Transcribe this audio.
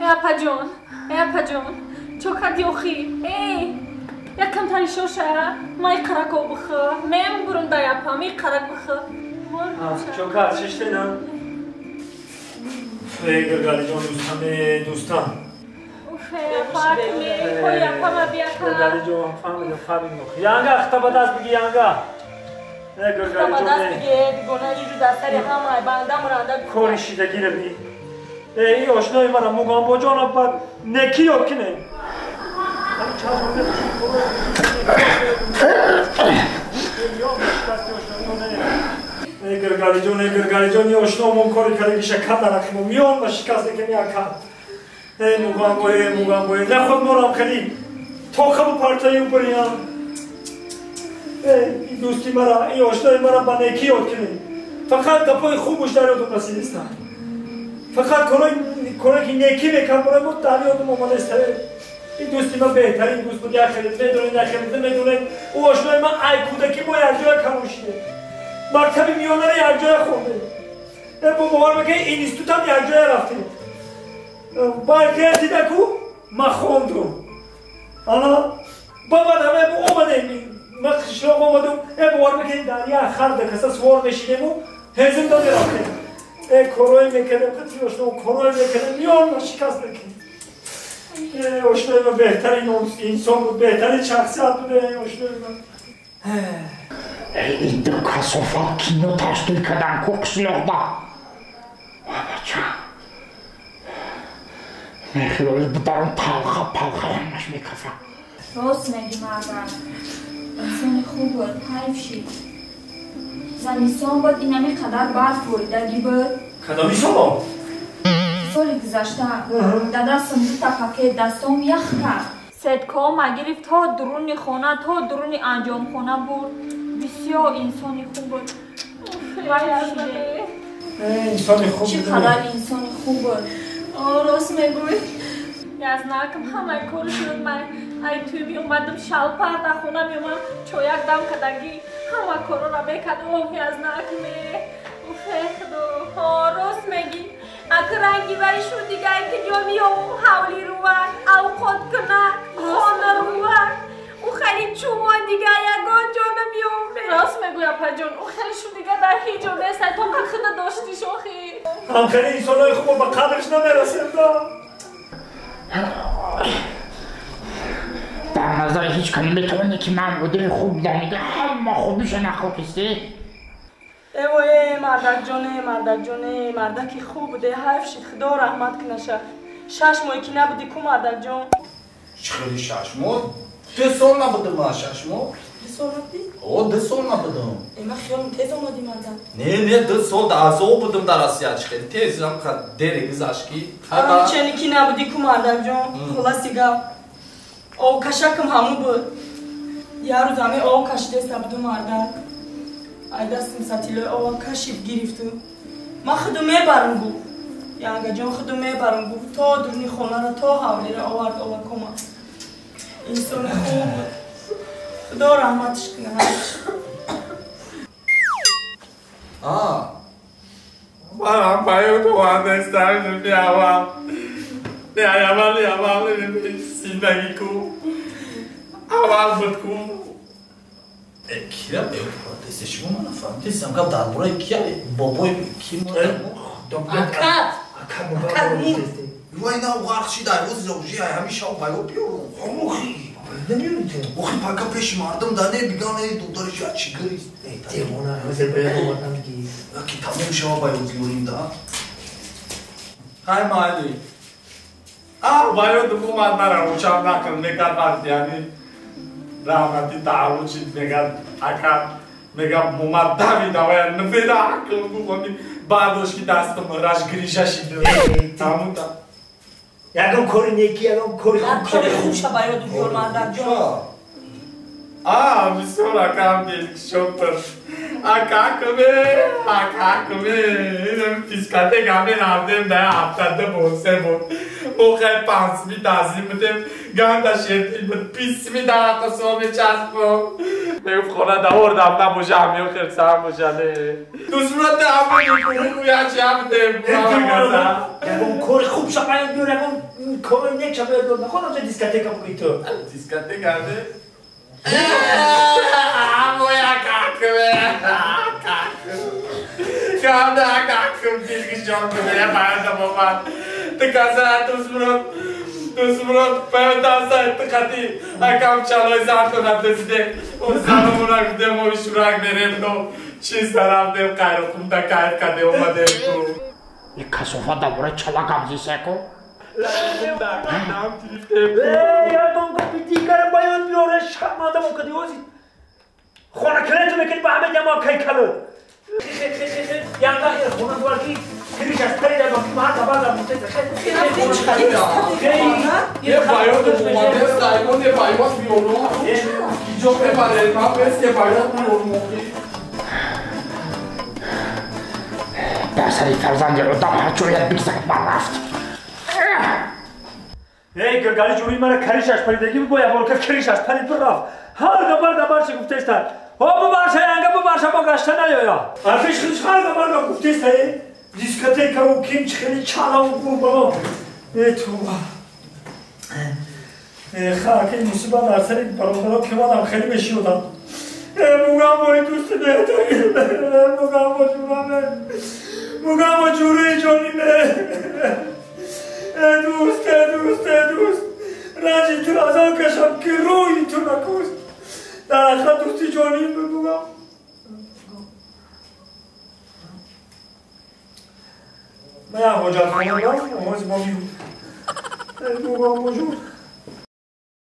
اپا جون چو کردی اخی یکم تانی شوشه مای قرقو بخوا میم برون دای اپا می قرق بخوا چو کرد ششته نه گرگالی جان دوستان اپا اکمی خوی اپا ما بیا که گرگالی جان فهمیدم یانگا اختبا دست بگی یانگا گرگالی اختبا دست بگی دیگونه ایجو دستری همه بنده مرانده کوری شیدگی رو بی ای آشنای منم مگم با جانم بر نکی یاد کنه گرگالی جان یه آشنامون کاری کرده که شکر درخیم و میان و شکست نکنی اکر مگم باید نخود مارم خیلی تاخم و پرتایی و بریم این دوستی مرا این آشنای مرا با نکی یاد کنه فقط گپای خوبش در یادم رسید استم فقط کاری که نیکی میکنم برای ما در یادم آمده است این دوستی من بهترین دوست بود یخیرید میدونید او آشنای من ای کودکی ما یک جای کموشیده مرتبی میانه رو یک جای خونده با باور بگه این اینستیتوت هم یک جای رفته برگردید اکو من خوندم انا بابا همه اومده من خشلاق اومدم باور بگه در یک خرده کسا سوار میشیدم و هزم داده رفته کروی میکنه قطعی آشنام کروی میکنه میان و شکست میکنه آشنای من بهترین انسان بود بهترین شخصیت بوده آشنای من این دو کسافا کینو تشکیل کردن کوکسلغدا بچه میخیلی بدارم پلخه همش میکفم راست میگی مردم انسان خوب بود حیف شید زمستان بود این همی قدر برف بریدگی بود کدامی شما؟ سال گذشته در دستم دو تپکه دستم یخ کرد صدکا ما گرفت تا درون خانه تا درون انجام خانه بود بسیار انسانی خوب بود انسانی خوب بود چقدر انسانی خوب بود راست میگوی یزنکم همه کار شد من ای توی می اومدم شلپر در خونه می اومدم چو یک دم کدگی همه کارا را میکرد یزنک می خدا راست میگی اگه رنگی وری شد دیگه ای که جا می حولی رو اوقات کنه خانه رو او خیلی چومان دیگه یگان جا نمی راست میگوی اپا جان او خیلی شد دیگه در هیچ جا نیست تو که خدا داشتی شوخی هم خیلی انسانای خوب با قدرش نمیرسیم در نظر هیچ کنی میتونه که من بوده خوب در میگه همه خوبیش نخوکسته ایوه مردک جانه مردکی خوب بوده حیف شد خدا رحمت کنشه 6 ماه که نبودی کو مردک جان چخیلی 6 ماه؟ 2 سال نبودم من 6 ماه 2 سال نبودی؟ آه 2 سال نبودم ایما خیالم تیز آمدی مردک نه 2 سال در ازو بودم در آسیا خیلی تیز هم خد دیره گذشکی چنی که نبودی کو مردک جان خلاصی گفت او کشکم همون بود یه روز همه او کشیده سبودم مردک ای دستم ستیلای او کشید گرفتم من خودم میبرم گو یانگا جان خودم میبرم گو تا درونی خونه را تا حولی را آورد کما انسان خوب بود خدا رحمتش کنه منم باید تو اندستم بیاوم بیاوم زندگی کو اول بود کو کیرم دستش من نفهمیدم که درباره کیه بابای کی اکد وای نه غرقشی در روز زوجی همیشه باید بیارم آموخی اوخی پاکا پیش مردم دانه بیگانه دکترش یا چی گریست دیوانه مثل باید آمدن دیگه که تموم شما باید بیاریم دا های مالی باید دکومت نرم اوچم نکن میکرد وقت یعنی رحمتی تعاون شد میگن اکر میگم مومد دوید اوه نفیده حکم بخونی بعدش که دستم راش گریشه شده تموم تا یکم کاری نیکی یکم کاری خوب شد باید بیار مردک جان بسیار اکم دیل شکر اکاکمه اینم پیسکته گمه نردیم ده هفته بوسه بود او خیلی 5 تازیم بودیم گنده شیرتیل بود 20 در قصومی چسب بود میگفت خونه دوردم نبوشه همیو خرسه هم بوشه دوست صورت همه نیکنه روی هچی هم بودیم یکم کار خوب شاید بیار یکم کار نیک شاید بیار نخواهم چه دیسکاتیکا بگی تو دیسکاتیکا ده مویا کاکمه کامده کاکم دیسکی جان کنه باید بابا تکازه دوست مراد باید دسته تکاتی اکام چالوی زن کنم دسته اون سالمون رو گفتم و شورک بریم تو چیز طرف دیم قیر خون تا کایف کده اومده تو این کسوفا دوره چلا گمزی سکو یادم که بیتی کرد باید بیاره شم آدم و کدی اوزید خونه کنه تو میکنی با همه جمع کهی کلو یعنی خونه دوارکی کریش از پری در باقی مهار دبار در مستید یه باید اومده سایگون یه باید بیارو جو ببره ما بس یه باید بیارو پسری فرزند آدم هر جوریت بگذارد من رفت ای گرگالی جوری مرا کریش از پریدگی بگویا برو که کریش از پرید بررفت هر دبار چه گفته استن ببارشا ینگه ببارشا با گشته نیایا عرفش خیش هر دبار گفته استن دیسکاتیکا و کیم خیلی چالا و برو بابا ای توبا خاک این مصیبت در سری برادرات که مادم خیلی بشیودم موگم بایی دوست بهتری موگم با جورمه موگم با جوره جانیمه دوست رنجی تو ازا کشم که روی تو نکوست در اصلا دوستی جانیم بگم من حاجت کنم موز ما میگم بگم موجود